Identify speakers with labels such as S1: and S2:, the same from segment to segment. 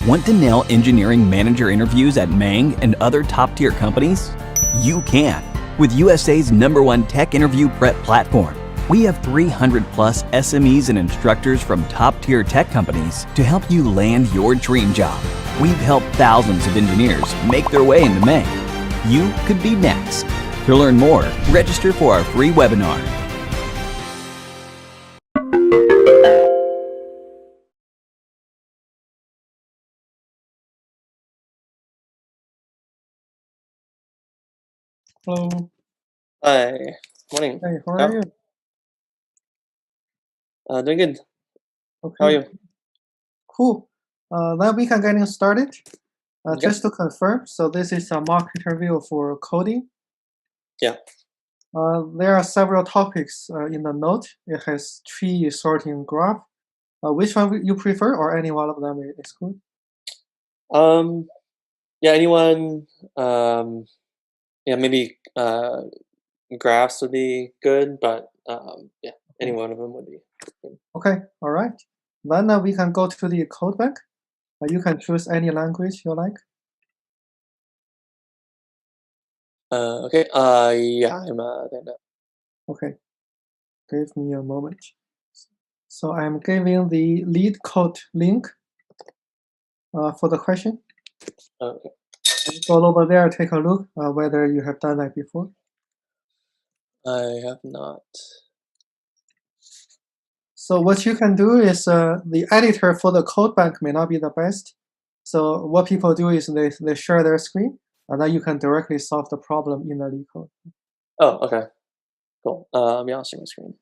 S1: Want to nail engineering manager interviews at FAANG and other top-tier companies? You can with USA's #1 tech interview prep platform. We have 300+ SMEs and instructors from top-tier tech companies to help you land your dream job. We've helped thousands of engineers make their way into FAANG. You could be next. To learn more, register for our free webinar.
S2: Hello.
S3: Hi. Morning.
S2: Hey, how are you?
S3: Doing good.
S2: Okay.
S3: How are you?
S2: Cool. Then we can get started.
S3: Yep.
S2: Just to confirm, so this is a mock interview for coding.
S3: Yeah.
S2: There are several topics in the note. It has tree sorting graph. Which one you prefer, or any one of them is good?
S3: Yeah, anyone, yeah, maybe graphs would be good, but yeah, any one of them would be good.
S2: Okay, all right. Then we can go to the code bank. You can choose any language you like.
S3: Okay, yeah, I'm there now.
S2: Okay, give me a moment. So I'm giving the lead code link for the question.
S3: Okay.
S2: Go over there, take a look whether you have done that before.
S3: I have not.
S2: So what you can do is the editor for the code bank may not be the best. So what people do is they share their screen, and then you can directly solve the problem in the lead code.
S3: Oh, okay. Cool. Yeah, I'll share my screen.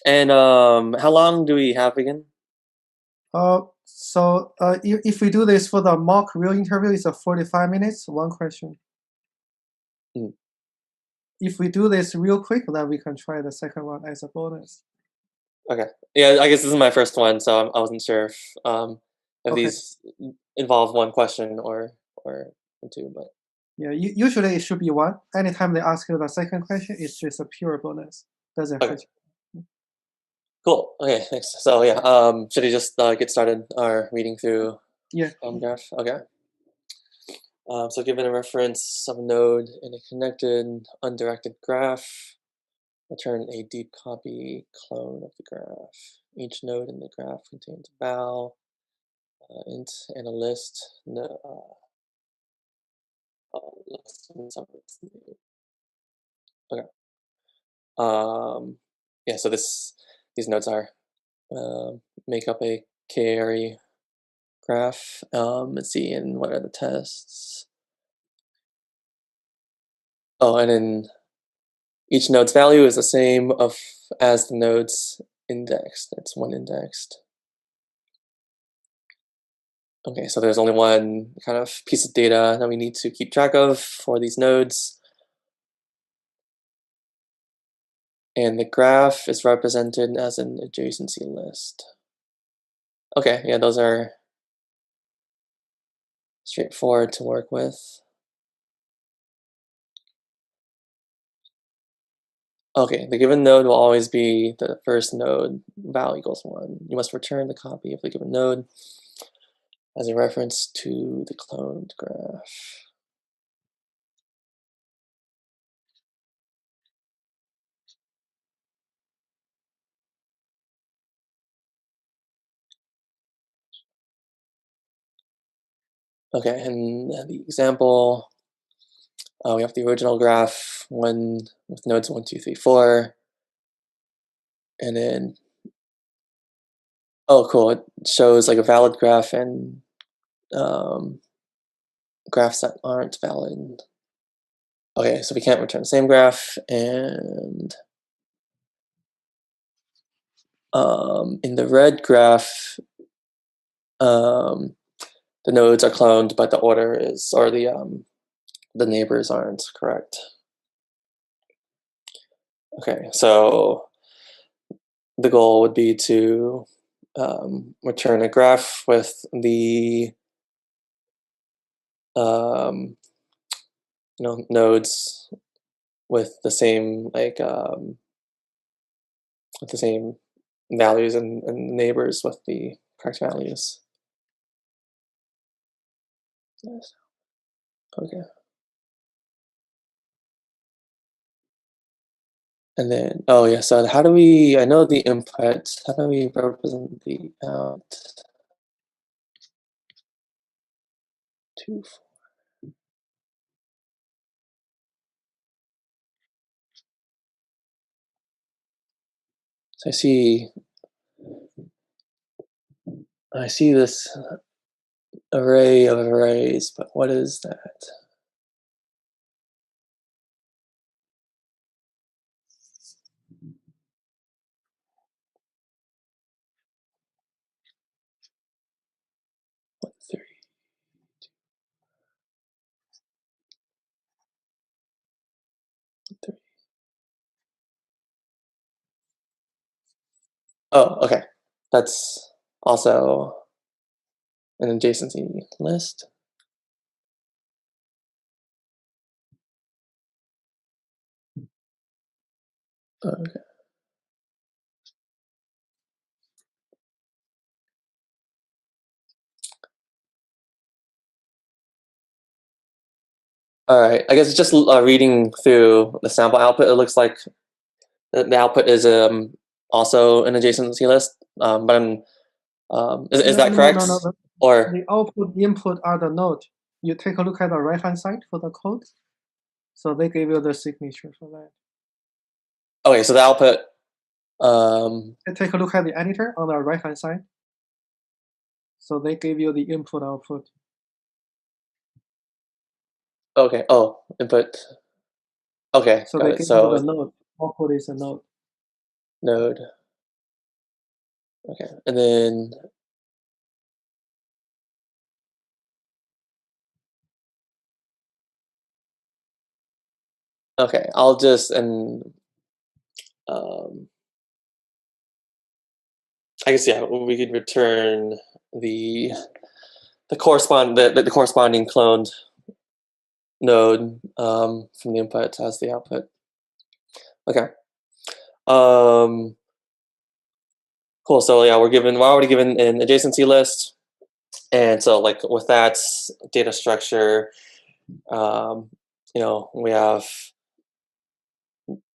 S3: And how long do we have again?
S2: So if we do this for the mock real interview, it's a 45 minutes, one question.
S3: Mm.
S2: If we do this real quick, then we can try the second one as a bonus.
S3: Okay. Yeah, I guess this is my first one, so I wasn't sure if
S2: Okay.
S3: these involve one question or two, but
S2: Yeah, usually it should be one. Anytime they ask you the second question, it's just a pure bonus. Doesn't
S3: okay.
S2: hurt you.
S3: Cool. Okay, thanks. So yeah, should I just get started our reading through
S2: Yeah.
S3: graph? Okay. So given a reference of a node in a connected undirected graph, return a deep copy clone of the graph. Each node in the graph contains a val, int, and a list. List and some of its name. Okay. Yeah. So these nodes are make up a k-ary graph. Let's see, and what are the tests? Oh, and then each node's value is the same as the node's indexed. It's one indexed. Okay, so there's only one kind of piece of data that we need to keep track of for these nodes. And the graph is represented as an adjacency list. Okay, yeah, those are straightforward to work with. Okay, the given node will always be the first node, val equals 1. You must return the copy of the given node as a reference to the cloned graph. Okay, and the example, we have the original graph, one with nodes 1, 2, 3, 4. And then, oh cool, it shows like a valid graph and graphs that aren't valid. Okay, so we can't return the same graph, and in the red graph, the nodes are cloned, but the order is, or the neighbors aren't correct. Okay, so the goal would be to return a graph with the nodes with the same with the same values and neighbors with the correct values. Yes. Okay. And then, oh yeah, so how do we, I know the input, how do we represent the out? 2, 4. So I see this array of arrays, but what is that? One, three, three. Oh, okay. That's also an adjacency list. Okay. All right. I guess it's just reading through the sample output. It looks like the output is also an adjacency list. But is that
S2: No, no,
S3: correct?
S2: no, no.
S3: Or
S2: The output, input are the node. You take a look at the right-hand side for the code. So they give you the signature for that.
S3: okay, so the output.
S2: Take a look at the editor on the right-hand side. So they give you the input, output.
S3: Okay. Oh, input. Okay,
S2: So
S3: got
S2: they
S3: it.
S2: give you the
S3: So
S2: node. Output is a node.
S3: node. Okay, and then okay, I'll just um, I guess yeah, we could return the the corresponding cloned node from the input as the output. Okay. Um, cool. So yeah, we're already given an adjacency list, and so like with that data structure, um, we have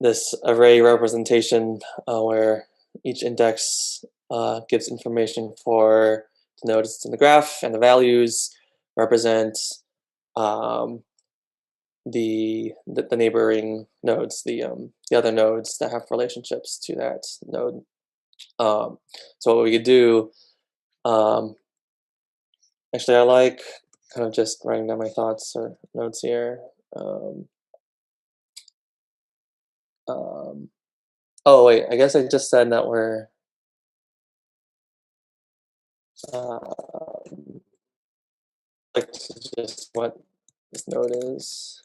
S3: this array representation where each index gives information for the nodes in the graph, and the values represent um, the neighboring nodes, the other nodes that have relationships to that node. So what we could do, actually, I like kind of just writing down my thoughts or notes here. Um, oh wait, I guess I just said that we're like just what this node is.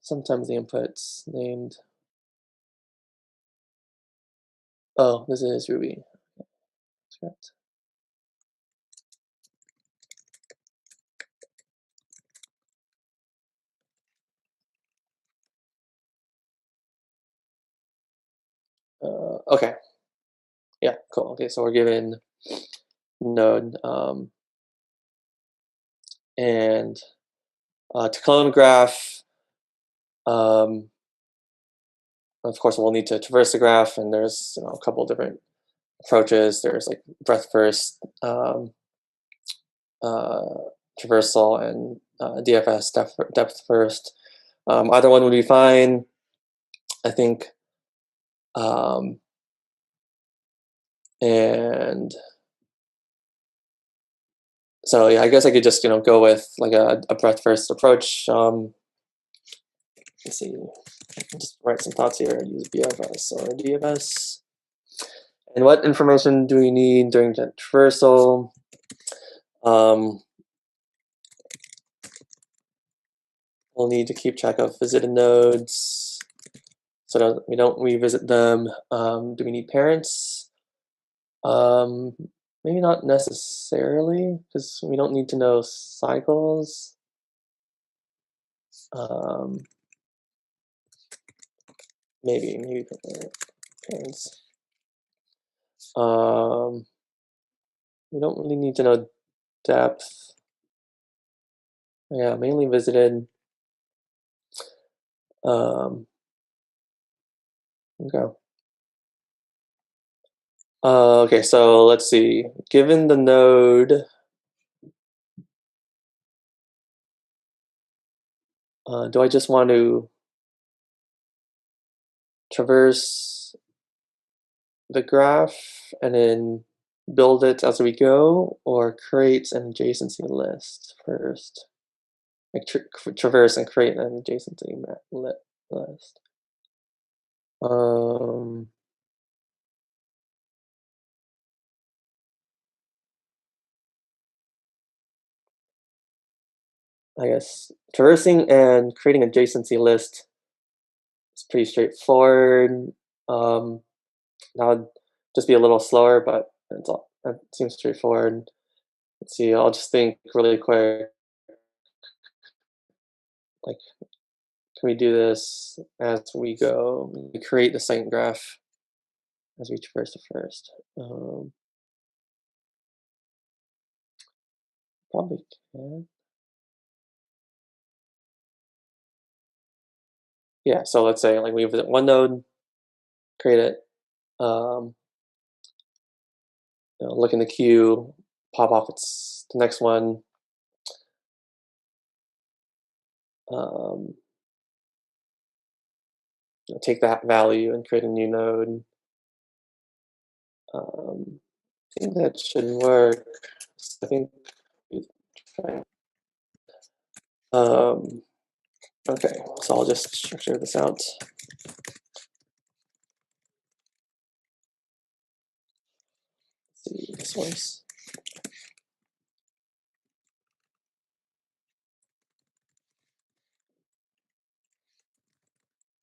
S3: Sometimes the input's named. Oh, this is Ruby. That's correct. Okay. Yeah, cool. Okay, so we're given node and to clone graph, um, of course, we'll need to traverse the graph, and there's a couple different approaches. There's like breadth first, uh, traversal, and DFS depth first. Either one would be fine, I think. And so yeah, I guess I could just go with like a breadth first approach. Let's see, just write some thoughts here. Use BFS or DFS. And what information do we need during the traversal? We'll need to keep track of visited nodes so that we don't revisit them. Do we need parents? Maybe not necessarily, because we don't need to know cycles. Maybe parents. We don't really need to know depth. Yeah, mainly visited. Okay. Okay, so let's see. Given the node, do I just want to traverse the graph and then build it as we go, or create an adjacency list first? Like traverse and create an adjacency list. I guess traversing and creating adjacency list is pretty straightforward. That would just be a little slower, but it seems straightforward. Let's see, I'll just think really quick. Like, can we do this as we go? We create the second graph as we traverse the first. Probably can. Yeah, so let's say like we visit one node, create it, look in the queue, pop off its the next one. Take that value and create a new node. I think that should work. I think fine. Okay, so I'll just structure this out. Let's see, this one's.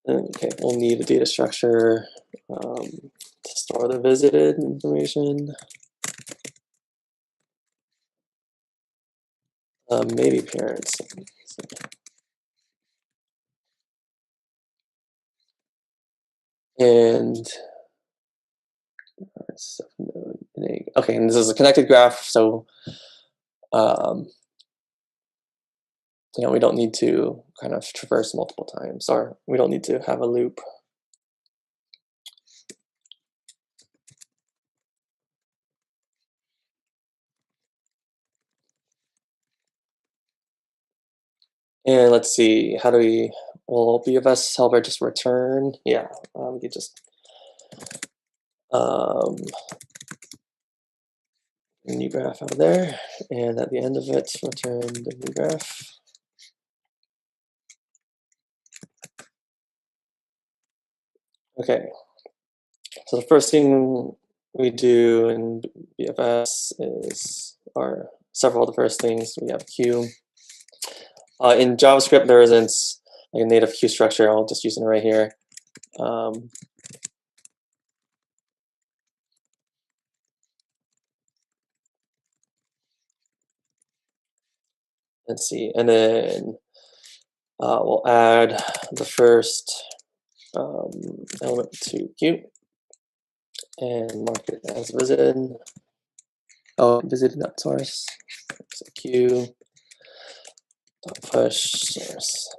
S3: Okay, we'll need a data structure to store the visited information. Maybe parents. And okay, and this is a connected graph, so we don't need to kind of traverse multiple times, or we don't need to have a loop. And let's see, how do we, will BFS helper just return? Yeah, we could just new graph out of there, and at the end of it, return the new graph. Okay, so the first thing we do in BFS is, or several of the first things, we have queue. In JavaScript, there isn't like a native queue structure. I'll just use it right here. Let's see, and then we'll add the first element to queue and mark it as visited. Oh, visited not source. So queue dot push source.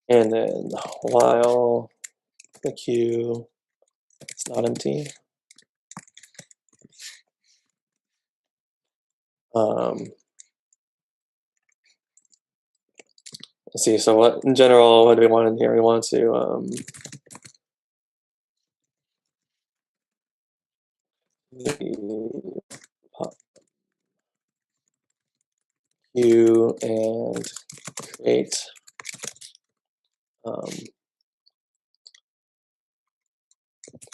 S3: And then while the queue is not empty, let's see. So what in general, what do we want in here? We want to queue and create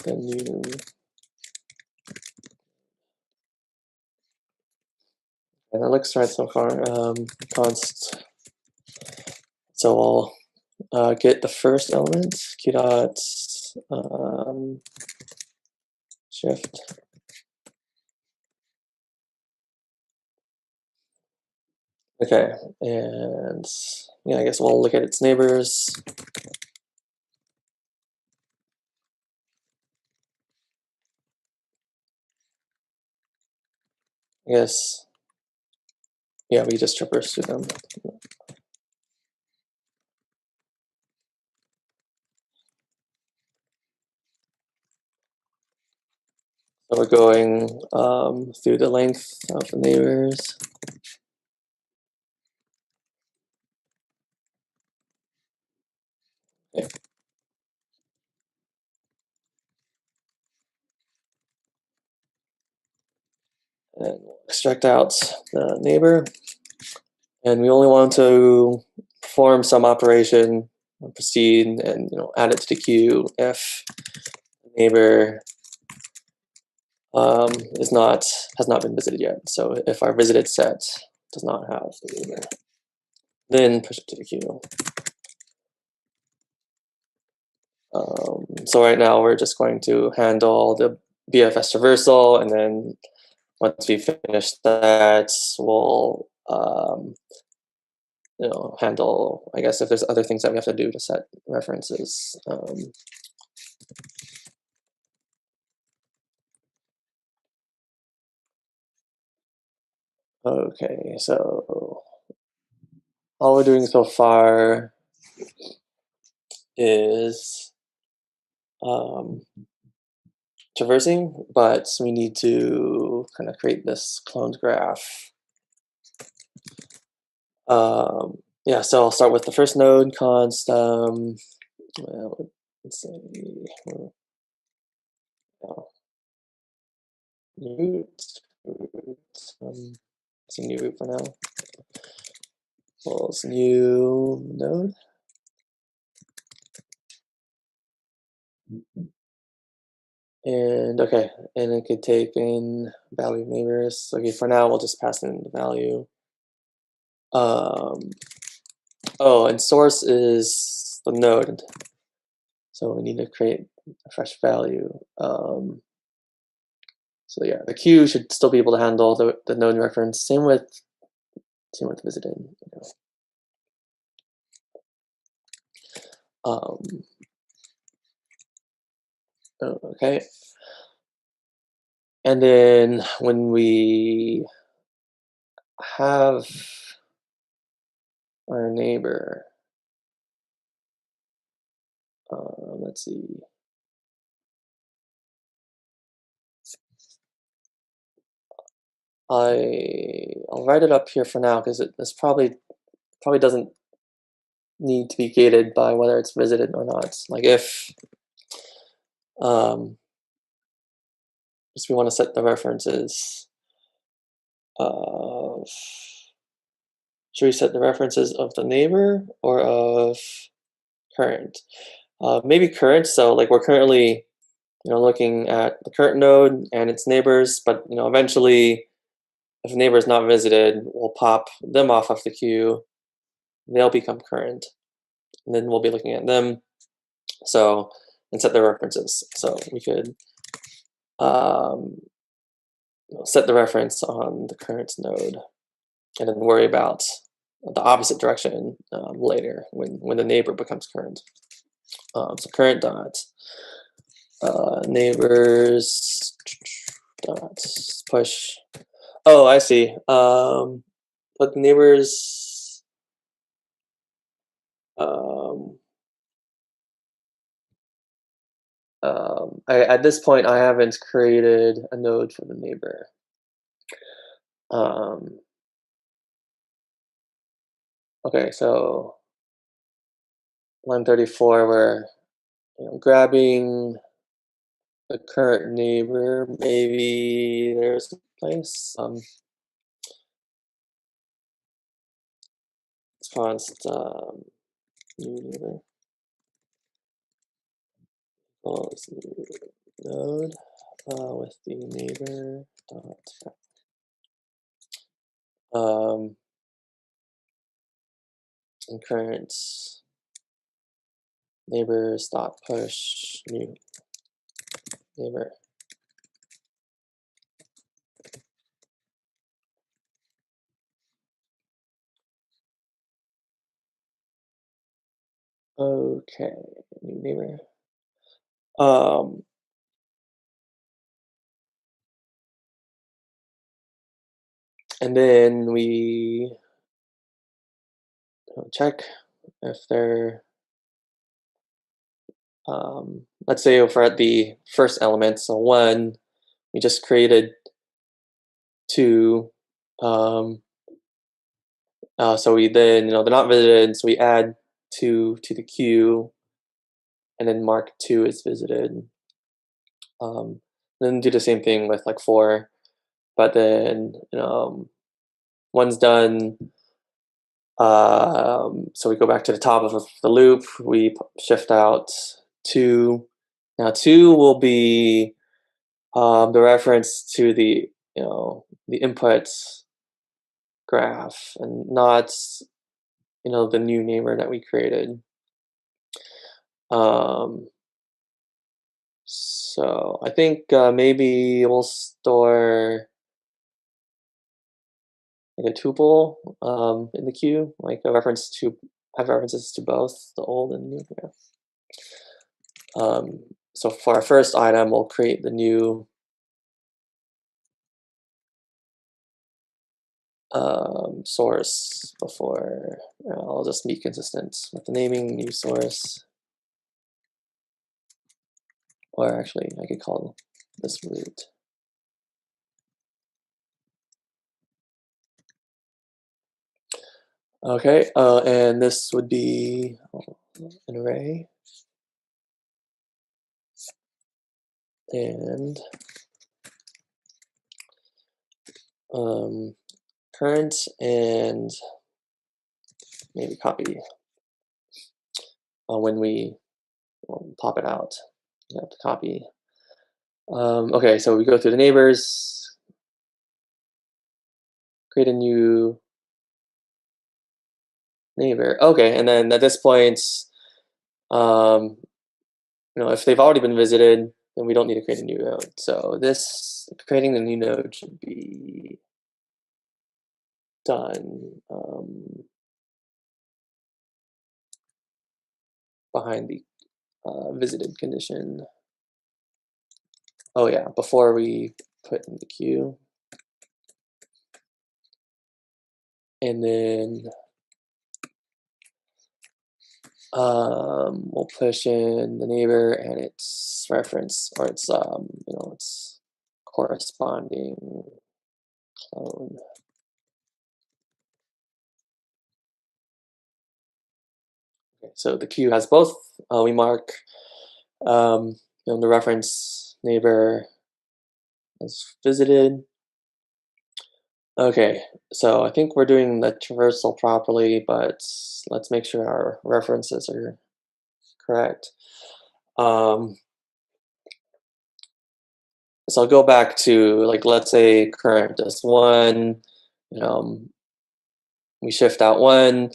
S3: the new. And it looks right so far. Const. So I'll get the first element, q dot shift. Okay, and yeah, I guess we'll look at its neighbors. I guess, yeah, we just traverse through them. So we're going through the length of the neighbors. Okay. And we'll extract out the neighbor. And we only want to perform some operation, proceed, and add it to the queue if the neighbor has not been visited yet. So if our visited set does not have the neighbor, then push it to the queue. So right now we're just going to handle the BFS traversal, and then once we finish that, we'll handle, I guess, if there's other things that we have to do to set references. Okay, so all we're doing so far is traversing, but we need to kind of create this cloned graph. Yeah, so I'll start with the first node, const, well, let's see, root, it's a new root for now. Well, it's new node. And okay, and it could take in value neighbors. Okay, for now we'll just pass in the value. Oh, and source is the node, so we need to create a fresh value. So yeah, the queue should still be able to handle the node reference. Same with visited. Okay, and then when we have our neighbor, let's see. I'll write it up here for now because this probably doesn't need to be gated by whether it's visited or not. Like if we want to set the references of, should we set the references of the neighbor or of current? Maybe current. So like we're currently looking at the current node and its neighbors, but eventually if a neighbor is not visited, we'll pop them off of the queue. They'll become current, and then we'll be looking at them. So, and set their references. So we could set the reference on the current node, and then worry about the opposite direction later when the neighbor becomes current. So current dot neighbors dot push. Oh, I see. Put the neighbors. At this point, I haven't created a node for the neighbor. Okay, so line 34, we're grabbing the current neighbor. Maybe there's a place. It's const new neighbor equals new node with the neighbor dot and current neighbors dot push new neighbor. Okay, new neighbor. And then we check if they're, let's say if we're at the first element, so 1, we just created 2, so we then, they're not visited, so we add 2 to the queue, and then mark 2 as visited. Then do the same thing with like 4, but then, 1's done. So we go back to the top of the loop, we shift out 2. Now 2 will be the reference to the, the input graph, and not, the new neighbor that we created. So I think maybe we'll store like a tuple in the queue, like a reference to have references to both the old and new. Yeah. So for our first item, we'll create the new source before. I'll just be consistent with the naming, new source. Or actually, I could call this root. Okay, and this would be an array. And current and maybe copy when we pop it out. You have to copy. Okay, so we go through the neighbors, create a new neighbor. Okay, and then at this point, if they've already been visited, then we don't need to create a new node. So this creating the new node should be done behind the visited condition. Oh yeah, before we put in the queue. And then we'll push in the neighbor and its reference, or its its corresponding clone. Okay, so the queue has both. We mark the reference neighbor as visited. Okay, so I think we're doing the traversal properly, but let's make sure our references are correct. So I'll go back to, like, let's say current is 1. We shift out 1.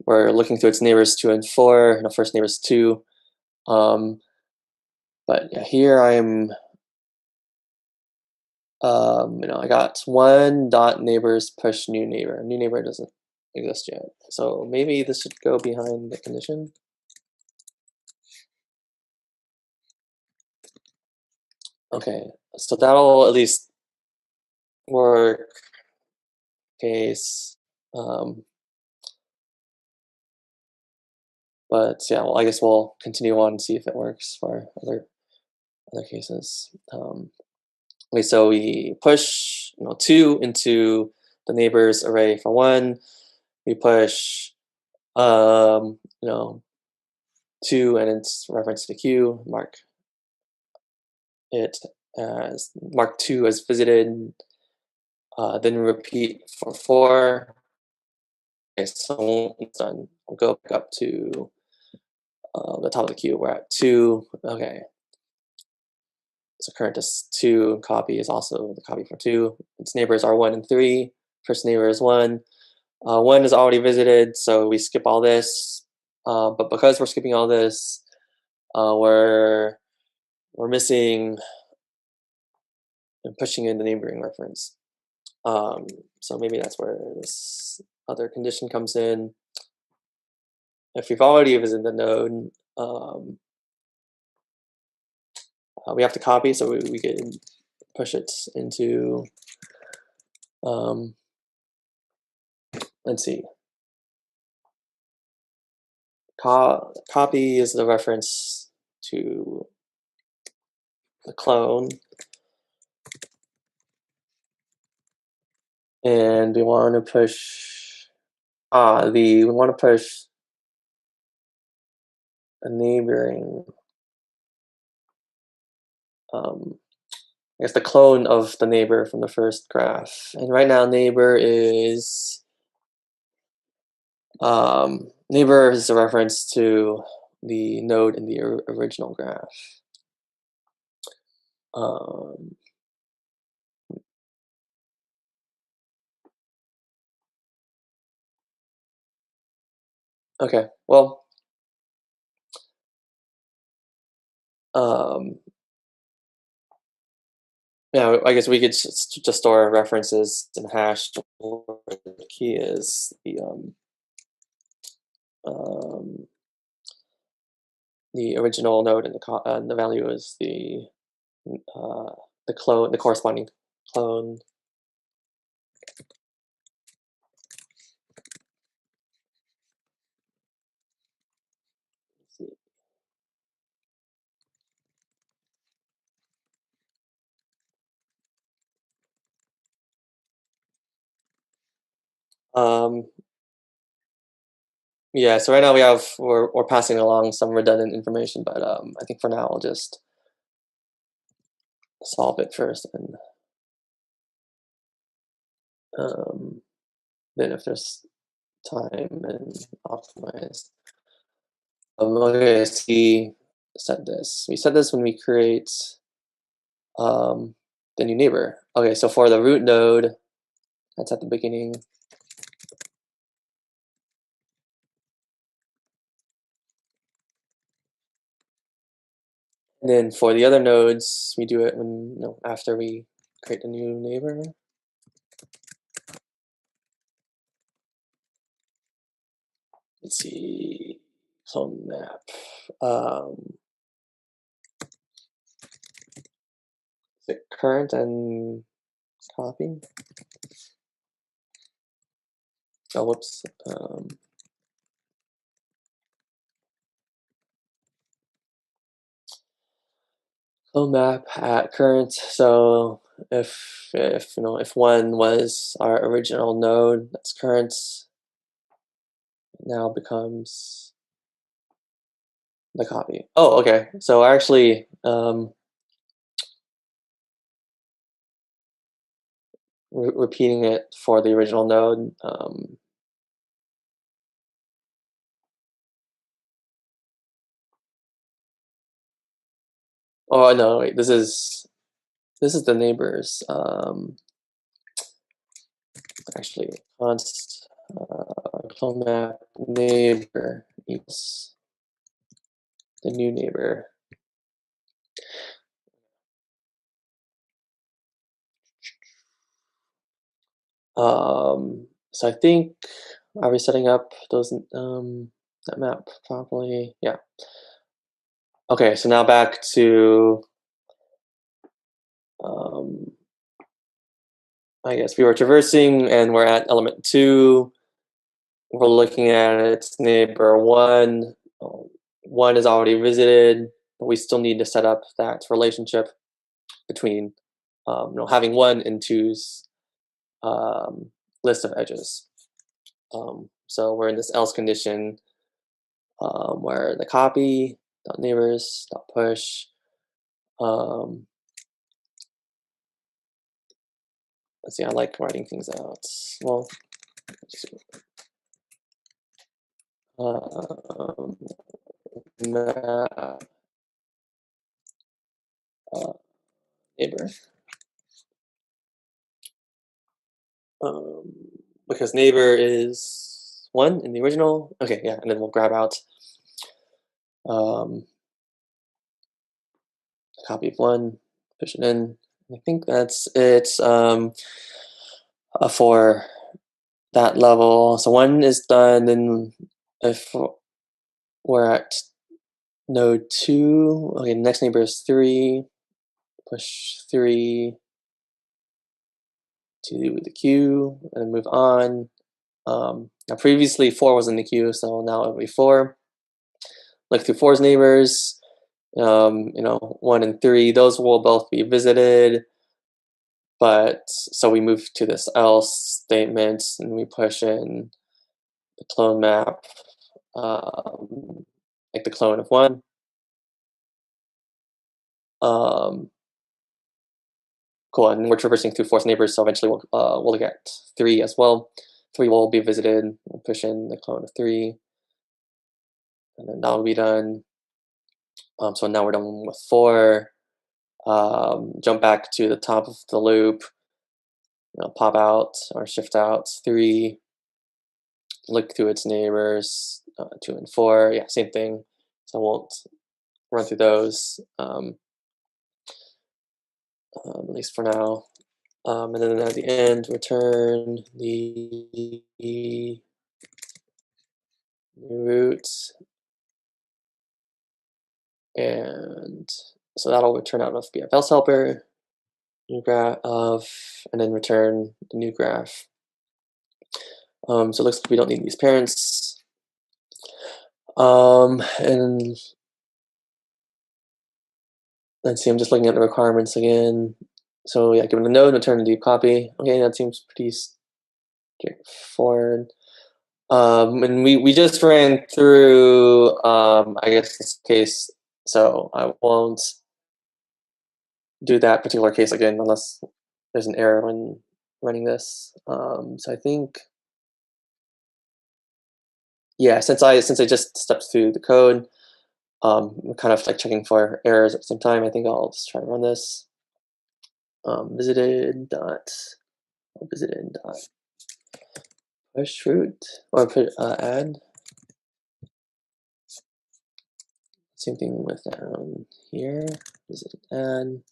S3: We're looking through its neighbors 2 and 4. First neighbor is 2. But yeah, here I'm, I got 1 dot neighbors push new neighbor. New neighbor doesn't exist yet. So maybe this should go behind the condition. Okay, so that'll at least work. Case. But yeah, well, I guess we'll continue on and see if it works for other cases. Okay, so we push 2 into the neighbors array for 1. We push 2 and its reference to the queue, mark 2 as visited, then repeat for 4. Okay, so it's done. We'll go back up to the top of the queue. We're at 2. Okay. So current is 2, copy is also the copy for 2. Its neighbors are 1 and 3. First neighbor is 1. 1 is already visited, so we skip all this. But because we're skipping all this, we're missing and pushing in the neighboring reference. So maybe that's where this other condition comes in. If we've already visited the node, we have to copy, so we can push it into let's see. Copy is the reference to the clone, and we want to push we want to push a neighboring I guess the clone of the neighbor from the first graph. And right now neighbor is a reference to the node in the original graph. Okay, well, yeah, I guess we could just store references in hash where the key is the original node and the value is the clone, the corresponding clone. Let's see. Yeah, so right now we're passing along some redundant information, but I think for now I'll just solve it first, and then if there's time and optimize. Okay, so we set this. We set this when we create the new neighbor. Okay, so for the root node, that's at the beginning. And then for the other nodes, we do it when after we create a new neighbor. Let's see, clone map. The current and copy. Oh, whoops. Clone map at current. So if one was our original node, that's current, now becomes the copy. Oh, okay. So actually, repeating it for the original node. Oh no, wait. This is the neighbors. Actually, const clone map neighbor equals the new neighbor. So I think, are we setting up those that map properly? Yeah. Okay, so now back to I guess we were traversing and we're at element 2. We're looking at its neighbor 1. 1 is already visited, but we still need to set up that relationship between having 1 and 2's list of edges. So we're in this else condition where the copy dot neighbors dot push let's see, I like writing things out. Well, map neighbor, because neighbor is 1 in the original. Okay, yeah, and then we'll grab out a copy of 1, push it in. I think that's it for that level. So 1 is done, then if we're at node 2, okay, next neighbor is 3, push 3 to the queue, and then move on. Now previously 4 was in the queue, so now it'll be 4. Look through 4's neighbors, 1 and 3, those will both be visited. But so we move to this else statement and we push in the clone map, like the clone of 1. Cool, and we're traversing through 4's neighbors, so eventually we'll look at 3 as well. 3 will be visited. We'll push in the clone of 3, and then that'll be done. So now we're done with 4. Jump back to the top of the loop. Pop out or shift out 3. Look through its neighbors, 2 and 4. Yeah, same thing. So I won't run through those, at least for now. And then at the end, return the new root. And so that'll return out of BFL's helper, new graph of, and then return the new graph. So it looks like we don't need these parents. And let's see, I'm just looking at the requirements again. So yeah, give it a node, return a deep copy. Okay, that seems pretty straightforward. And we just ran through, I guess, this case, so I won't do that particular case again unless there's an error when running this. So I think, yeah, since I just stepped through the code, I'm kind of like checking for errors at the same time. I think I'll just try to run this. Visited dot push root or put add. Same thing with down here. Visited add.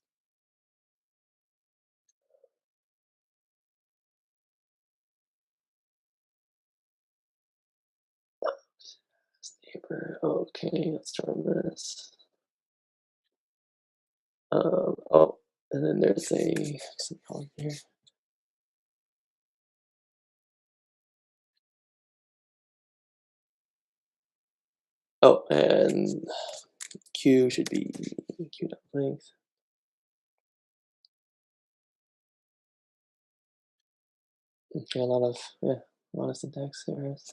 S3: Neighbor. Okay, let's try this. Oh, and then there's a column here. Oh, and Q should be Q.length. Okay, a lot of syntax errors.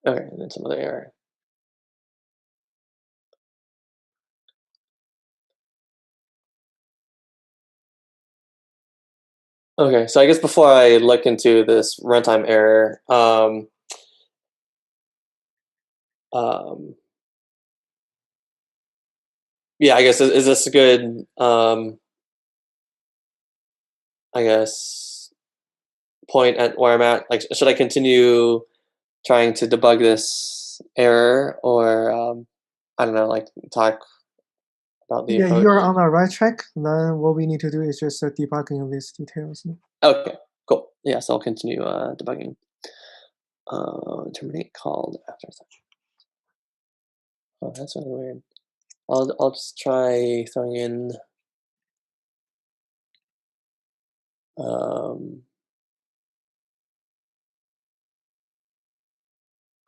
S3: Okay, and then some other error. Okay, so I guess before I look into this runtime error, yeah, I guess is this a good, I guess, point at where I'm at? Like, should I continue trying to debug this error, or I don't know, like talk about the
S2: Yeah,
S3: approach?
S2: you're on the right track. Then what we need to do is just debugging these details.
S3: Okay, cool. Yeah, so I'll continue debugging. Terminate called after such. Oh, that's really weird. I'll just try throwing in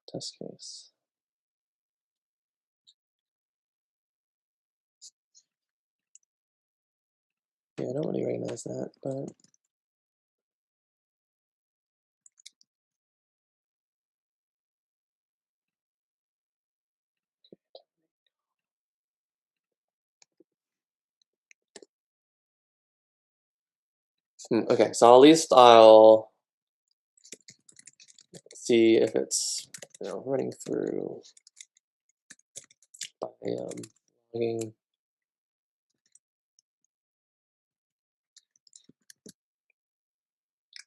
S3: test case. Yeah, I don't really recognize that, but okay. So at least I'll see if it's running through by logging.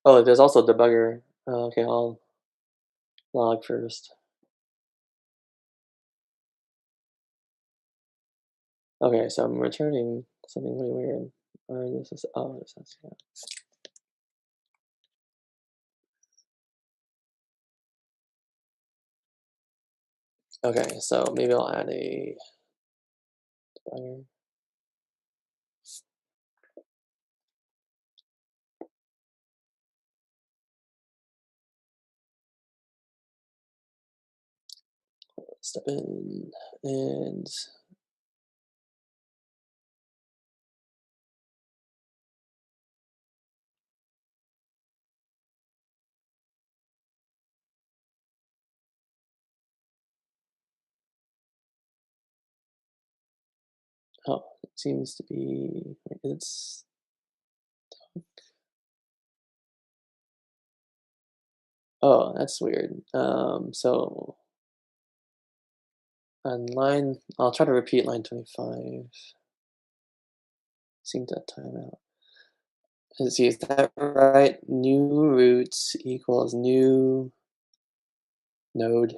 S3: Oh, there's also a debugger. Okay, I'll log first. Okay, so I'm returning something really weird. Or this is this is yeah. Okay, so maybe I'll add a divider. Step in and oh, it seems to be it's oh, that's weird. So on line, I'll try to repeat line 25. Seem to time out. Let's see, is that right? New root equals new node,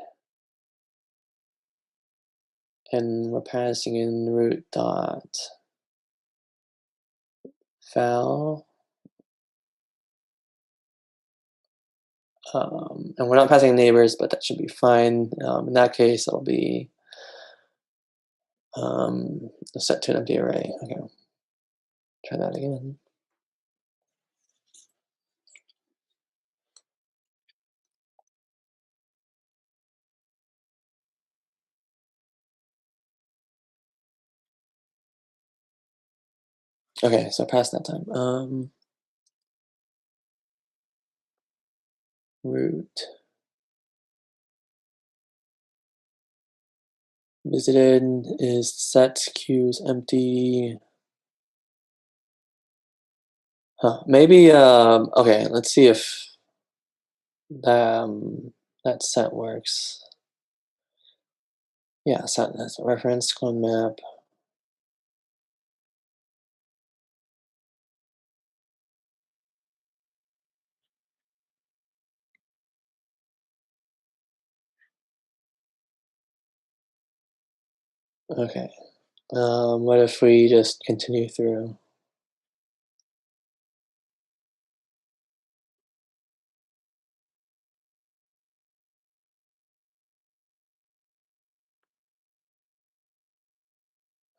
S3: and we're passing in root dot val. And we're not passing neighbors, but that should be fine. In that case, it'll be set to an empty array. Okay, try that again. Okay, so past that time. Root visited is set queues empty. Huh, maybe, okay, let's see if that set works. Yeah, set as a reference clone map. Okay. What if we just continue through?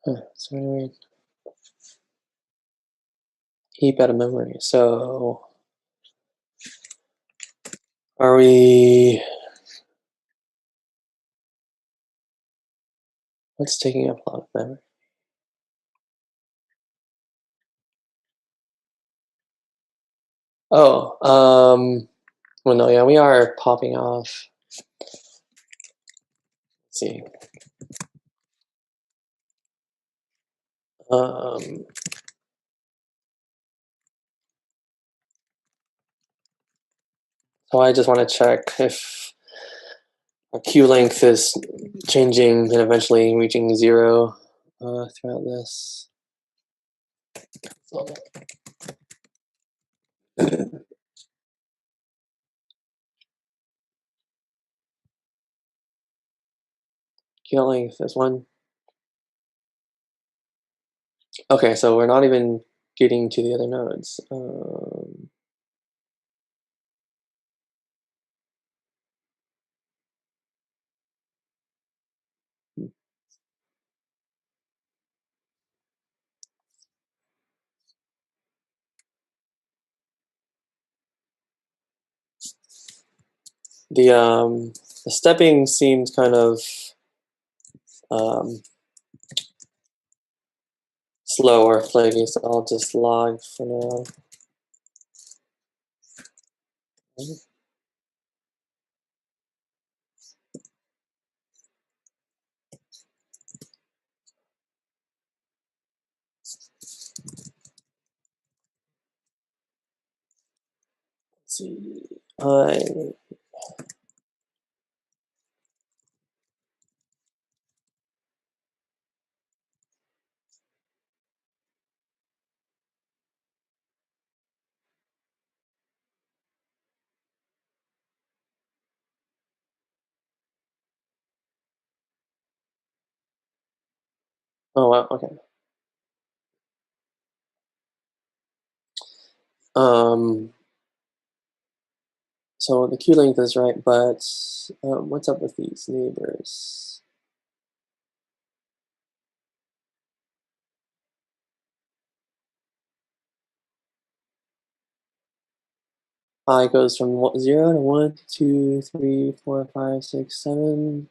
S3: Huh, it's really weird. Heap out of memory. So are we? What's taking up a lot of memory? Oh, well, no, yeah, we are popping off. Let's see. Um, so I just want to check if our queue length is changing and eventually reaching 0 throughout this. So, queue length is 1. Okay, so we're not even getting to the other nodes. The stepping seems kind of slow or flaky, so I'll just log for now. Let's see. Oh wow, okay. So the queue length is right, but what's up with these neighbors? I goes from 0 to 1 to 2, 3, 4, 5, 6, 7.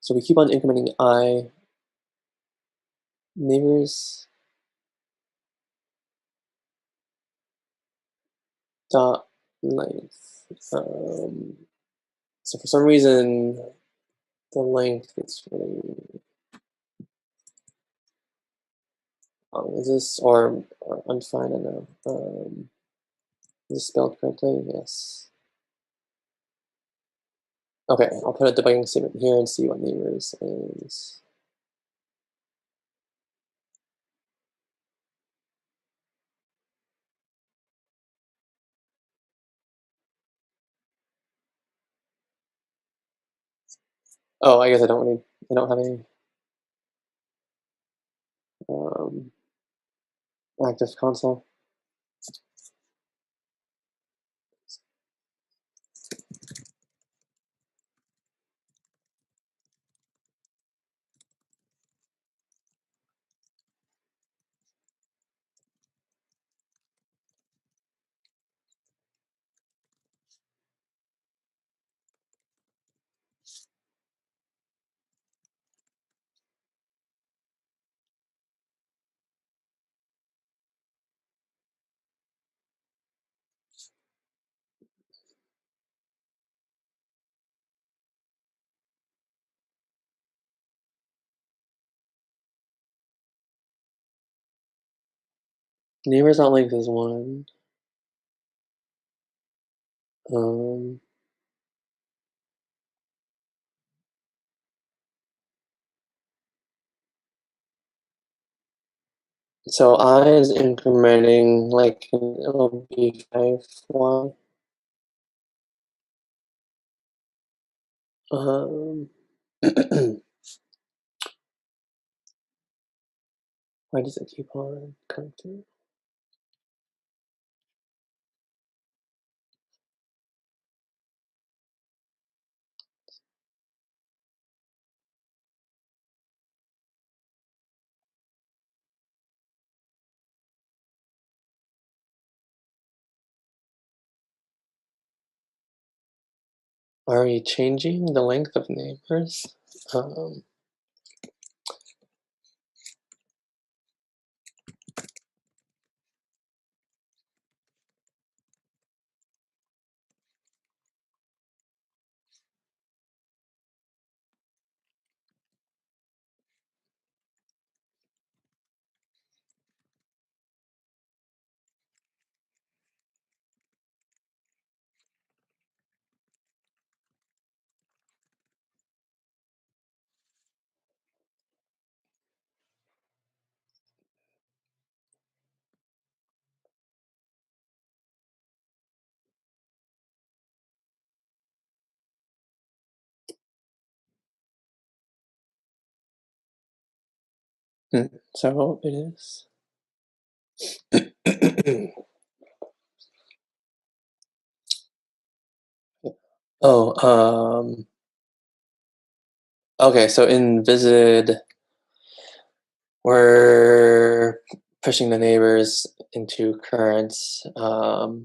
S3: So we keep on incrementing I neighbors dot length. So for some reason, the length is really long. Is this or undefined? I don't know. Is this spelled correctly? Yes. Okay, I'll put a debugging statement here and see what neighbors is. Oh, I guess I don't have any um, active console. Neighbors dot length is 1. Um, so I is incrementing like it'll be 5y. Um, why does it keep on coming through? Are we changing the length of neighbors? So it is. Oh, okay, so in visited, we're pushing the neighbors into currents. I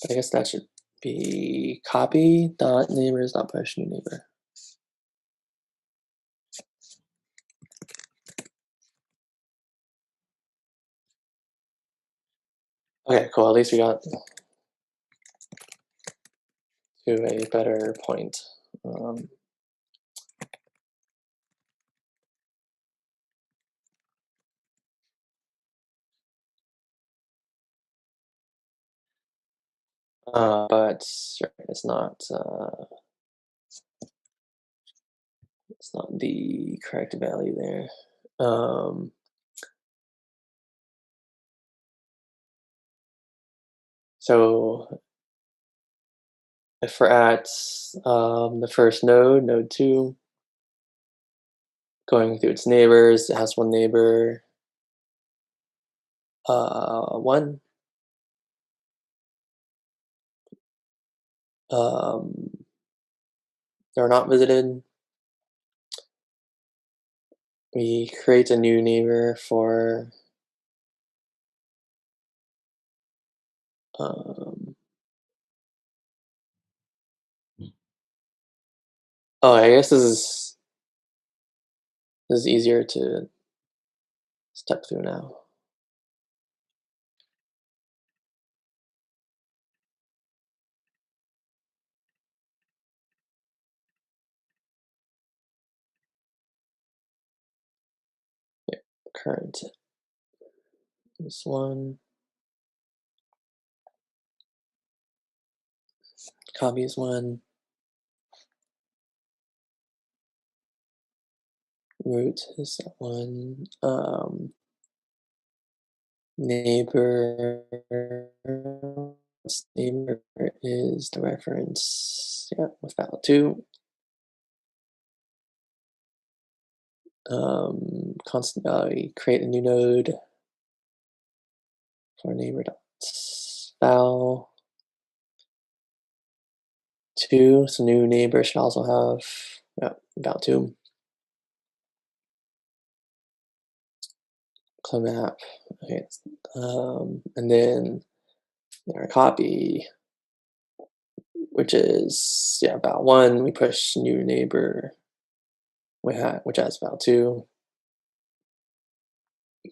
S3: guess that should be copy dot neighbors dot push new neighbor. Okay, cool. At least we got to a better point. But sure, it's not the correct value there. So if we're at the first node, node 2, going through its neighbors, it has one neighbor, 1. They're not visited. We create a new neighbor for Oh, I guess this is easier to step through now. Yeah, current is one, copy is one, root is that one, neighbor neighbor is the reference, yeah, with valid 2. Constant value, create a new node for neighbor dots val 2. So new neighbor should also have, yeah, val 2. Clone map. Okay, and then our copy, which is, yeah, val 1. We push new neighbor, which has val 2.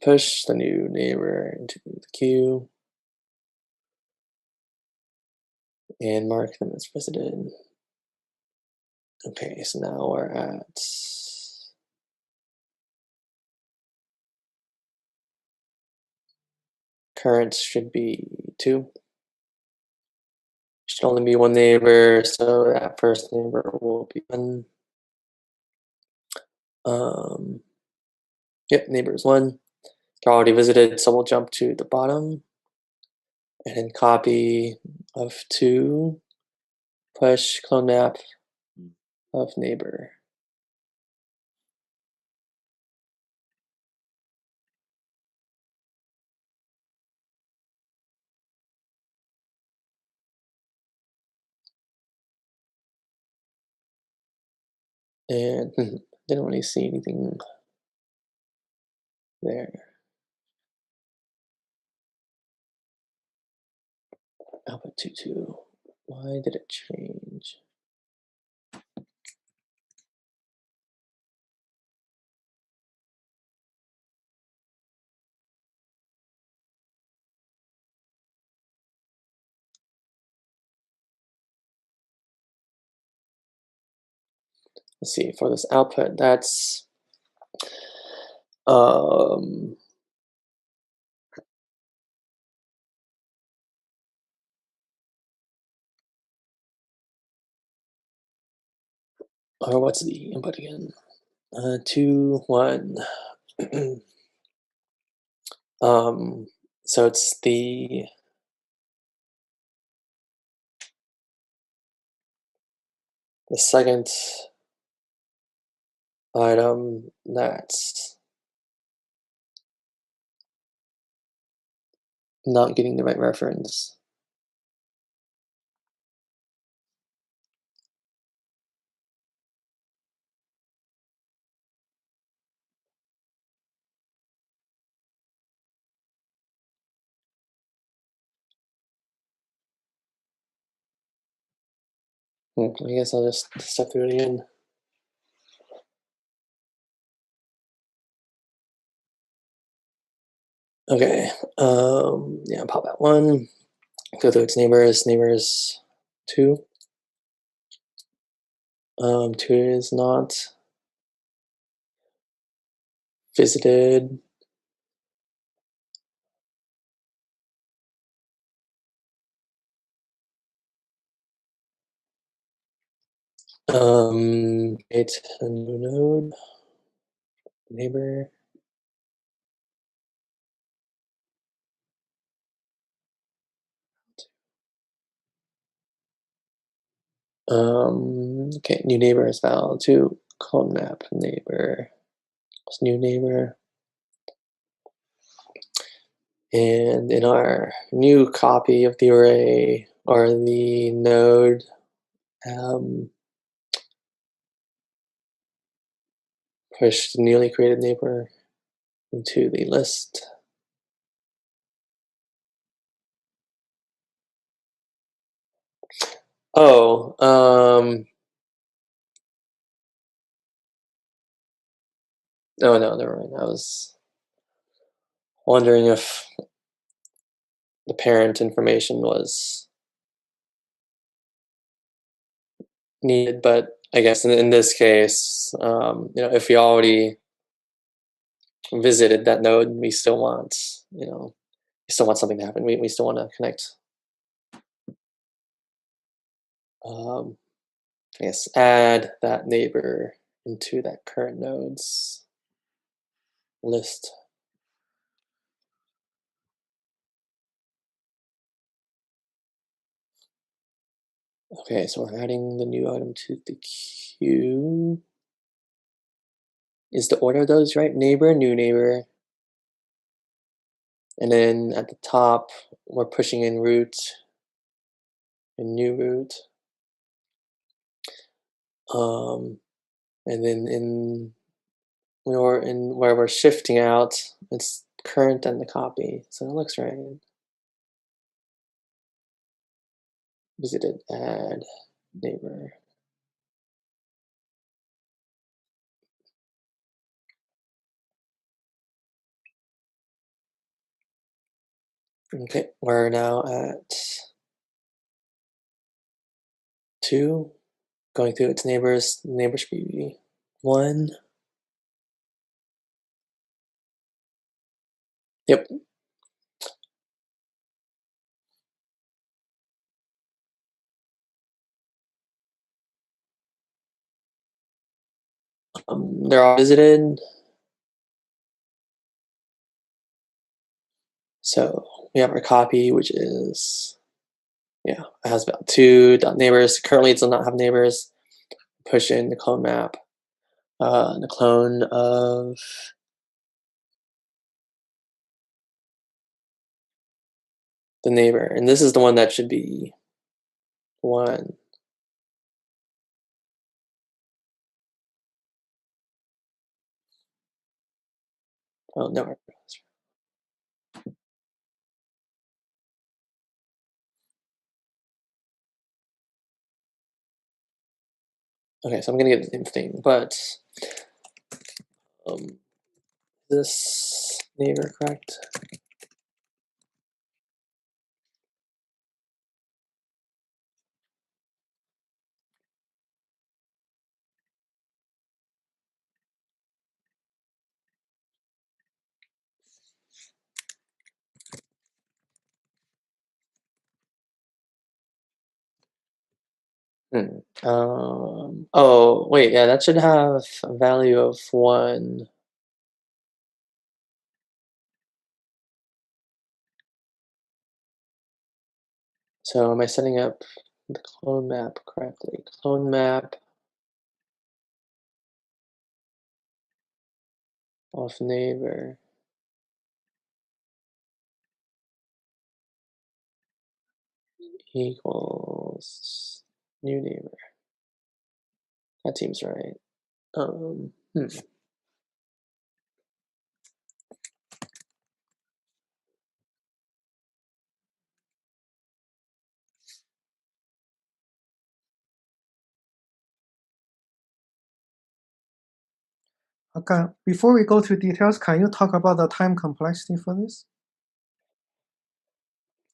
S3: Push the new neighbor into the queue and mark them as visited. Okay, so now we're at current should be 2. Should only be one neighbor, so that first neighbor will be 1. Yep, neighbor is 1. They're already visited, so we'll jump to the bottom and then copy of 2, push clone map of neighbor. And didn't really see anything there. Output 2.2. Why did it change? Let's see, for this output, that's or what's the input again? 2, 1. So it's the second item that's not getting the right reference. I guess I'll just step through it again. Okay, yeah, pop out 1, go through its neighbors 2. 2 is not visited. Create a new node, neighbor. Okay, new neighbor is val 2, clone map neighbor, new neighbor. And in our new copy of the array, or the node, push the newly created neighbor into the list. Oh, no, no, never mind. I was wondering if the parent information was needed, but I guess in this case, if we already visited that node, we still want, we still want something to happen. We still want to connect. Um, I guess add that neighbor into that current nodes list. Okay, so we're adding the new item to the queue. Is the order of those right? Neighbor, new neighbor. And then at the top, we're pushing in root and new root. And then in where we're shifting out, it's current and the copy. So it looks right. Visited add neighbor. Okay, we're now at 2. Going through its neighbors. Neighbor should be 1. Yep. They're all visited. So we have our copy, which is, it has about 2 neighbors. Currently, it does not have neighbors. Push in the clone map, the clone of the neighbor, and this is the one that should be 1. Oh no. Okay, so I'm gonna get the same thing, but this neighbor correct? Oh wait, yeah, that should have a value of 1. So am I setting up the clone map correctly? Clone map of neighbor equals new neighbor. That seems right.
S2: Okay, before we go to details, can you talk about the time complexity for this?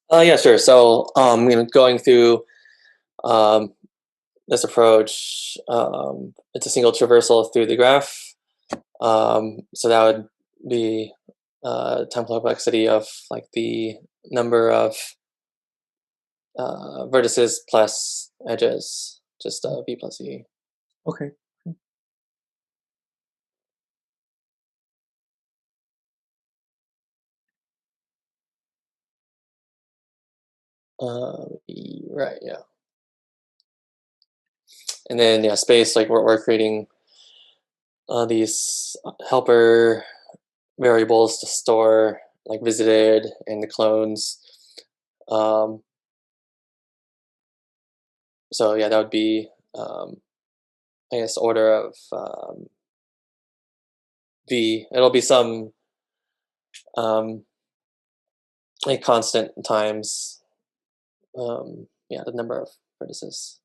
S3: Yeah, sure. So, going through this approach, it's a single traversal through the graph. So that would be time complexity of like the number of vertices plus edges, just b plus e.
S2: Okay.
S3: Right, yeah. And then space, like we're creating these helper variables to store like visited and the clones. So yeah, that would be I guess order of v. It'll be some like constant times the number of vertices.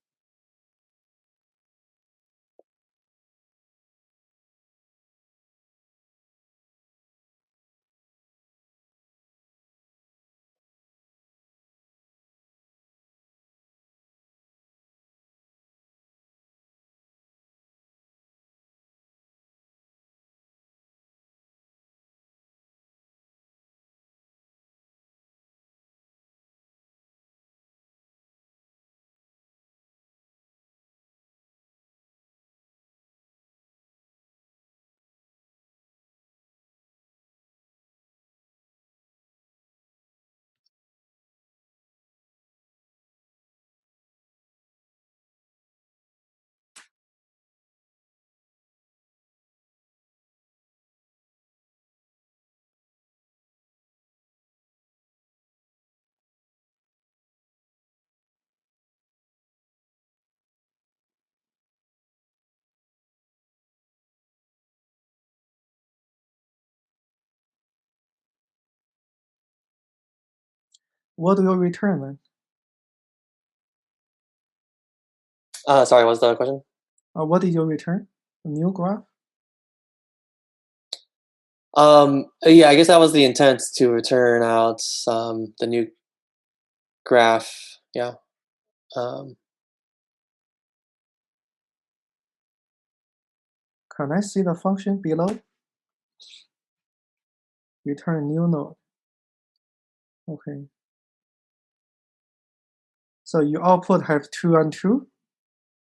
S2: What do you return then?
S3: Sorry, what's the question?
S2: What did you return? A new graph?
S3: Yeah, I guess that was the intent, to return out the new graph. Yeah. Um,
S2: Can I see the function below? Return new node. Okay. So your output have 2 and 2.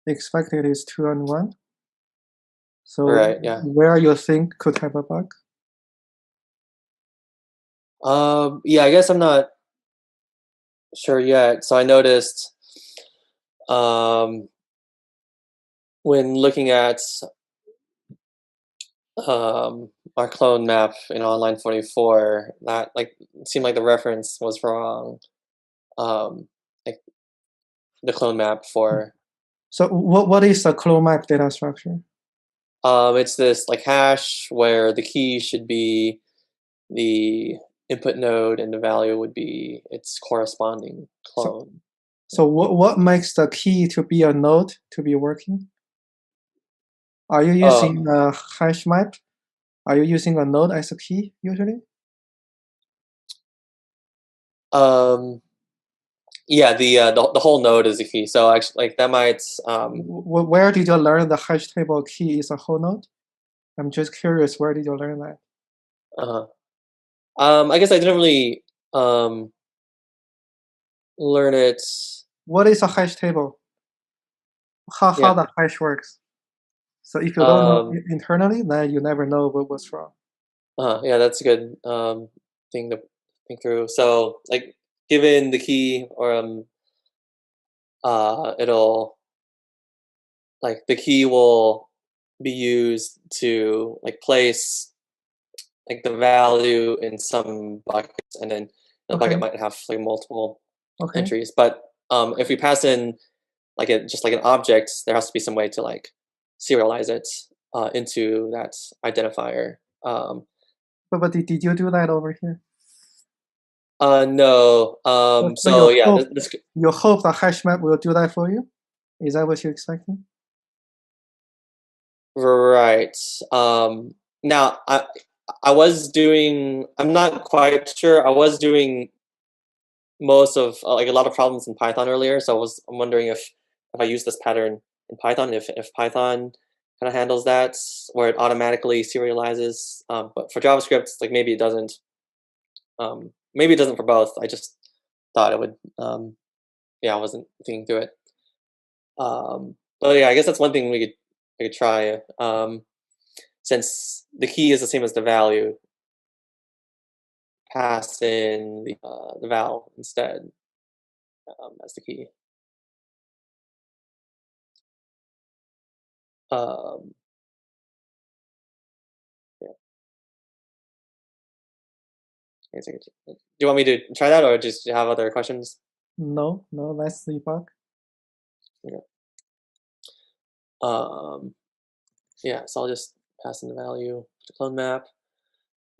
S2: Expected is 2 and 1. So
S3: right. Yeah.
S2: where you think could have a bug?
S3: Yeah, I guess I'm not sure yet. So I noticed um, when looking at our clone map in online 44, that like it seemed like the reference was wrong. Like the clone map for
S2: So what is the clone map data structure?
S3: it's this like hash where the key should be the input node and the value would be its corresponding
S2: So,
S3: clone.
S2: so what makes the key to be a node to be working? Are you
S3: Oh,
S2: using a hash map? Are you using a node as a key usually?
S3: yeah, the whole node is a key. So actually, like that might
S2: Where did you learn the hash table key is a whole node? I'm just curious, where did you learn that?
S3: uh I guess I didn't really um learn it.
S2: What is a hash table? How
S3: Yeah.
S2: the hash works? So if you don't know
S3: Um.
S2: internally, then you never know what's wrong.
S3: Yeah, that's a good thing to think through. So like, given the key, or it'll like the key will be used to like place like the value in some buckets, and then the
S2: Okay,
S3: bucket might have like multiple
S2: okay.
S3: entries. But if we pass in like a just like an object, there has to be some way to like serialize it into that identifier.
S2: But did you do that over here?
S3: No.
S2: So you
S3: So yeah,
S2: hope
S3: this
S2: you hope the hash map will do that for you? Is that what you're expecting?
S3: right. Now I was doing. I'm not quite sure. I was doing most of like a lot of problems in Python earlier, so I'm wondering if I use this pattern in Python, if Python kind of handles that, where it automatically serializes. But for JavaScript, like maybe it doesn't. Maybe it doesn't for both. I just thought it would. Yeah, I wasn't thinking through it. But yeah, I guess that's one thing we could try. Since the key is the same as the value, pass in the val instead as the key. Um, yeah. Do you want me to try that, or just have other questions?
S2: No, no, that's the bug.
S3: Yeah. Um, yeah. So I'll just pass in the value to clone map.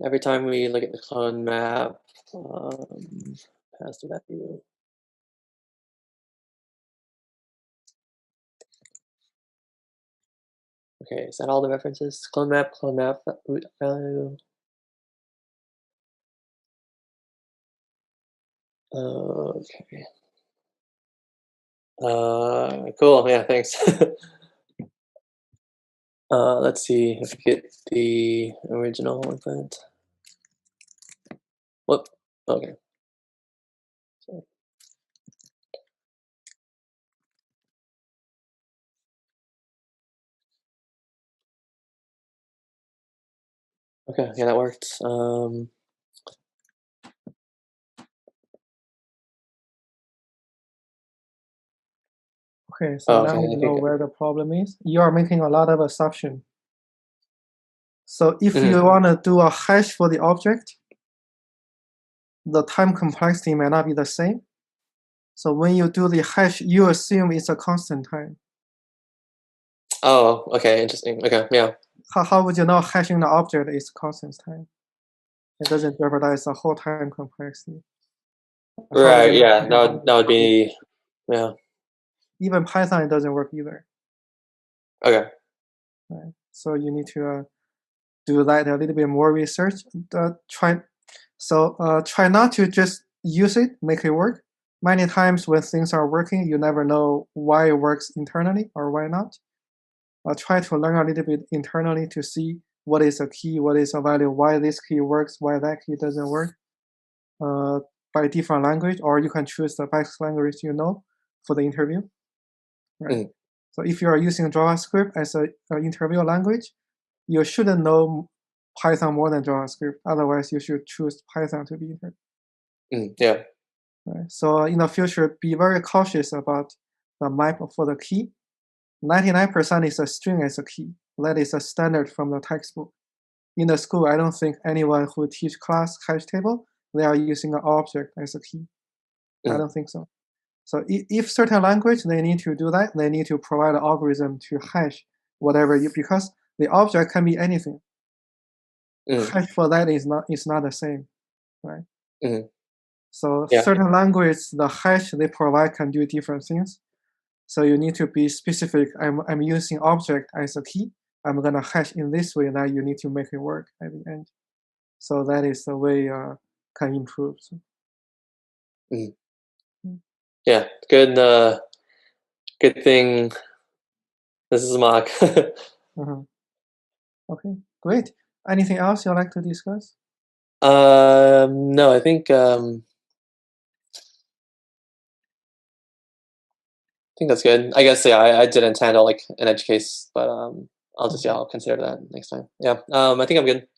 S3: Every time we look at the clone map, pass the value. Okay, is that all the references? Clone map, root value. Okay. Cool. Yeah, thanks. Let's see if we get the original event. Whoop. Okay. Sorry. Okay, yeah, that worked.
S2: Okay, so now
S3: Okay,
S2: you
S3: I
S2: know
S3: think.
S2: where the problem is. You are making a lot of assumption. So if you
S3: Mhm.
S2: want to do a hash for the object, the time complexity may not be the same. So when you do the hash, you assume it's a constant time.
S3: Oh, okay, interesting. Okay, yeah.
S2: How would you know hashing the object is constant time? It doesn't jeopardize the whole time complexity. How would you
S3: Right,
S2: know
S3: yeah,
S2: hashing the
S3: that would
S2: object?
S3: be, yeah.
S2: Even Python, it doesn't work either.
S3: Okay.
S2: Right? So you need to do that a little bit more research. Try not to just use it, make it work. Many times when things are working, you never know why it works internally or why not. Try to learn a little bit internally to see what is a key, what is a value, why this key works, why that key doesn't work by different language, or you can choose the best language you know for the interview. Right.
S3: Mhm.
S2: So if you are using JavaScript as an interview language, you shouldn't know Python more than JavaScript. Otherwise, you should choose Python to be interviewed.
S3: Yeah.
S2: Right? So in the future, be very cautious about the map for the key. 99% is a string as a key. That is a standard from the textbook. In the school, I don't think anyone who teach class hash table, they are using an object as a key. I
S3: Mhm.
S2: don't think so. So if certain language, they need to do that, they need to provide an algorithm to hash whatever because the object can be anything.
S3: Mhm.
S2: Hash for that is not the same, right?
S3: Mhm.
S2: So
S3: Yeah.
S2: certain language, the hash they provide can do different things. So you need to be specific. I'm using object as a key. I'm gonna hash in this way. Now you need to make it work at the end. So that is the way can improve. So,
S3: Mhm.
S2: mm,
S3: Yeah. Good thing this is a mock.
S2: uh-huh. Okay, great. Anything else you'd like to discuss?
S3: No, I think that's good. I guess, yeah, I didn't handle like an edge case, but
S2: Okay.
S3: I'll consider that next time. Yeah. I think I'm good.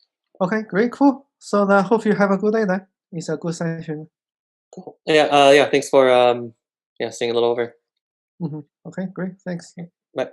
S2: Okay, great, cool. So then hope you have a good day then. It's a good session.
S3: Cool. Yeah. Yeah. Thanks for yeah, seeing a little over.
S2: Okay, great. Thanks.
S3: Bye.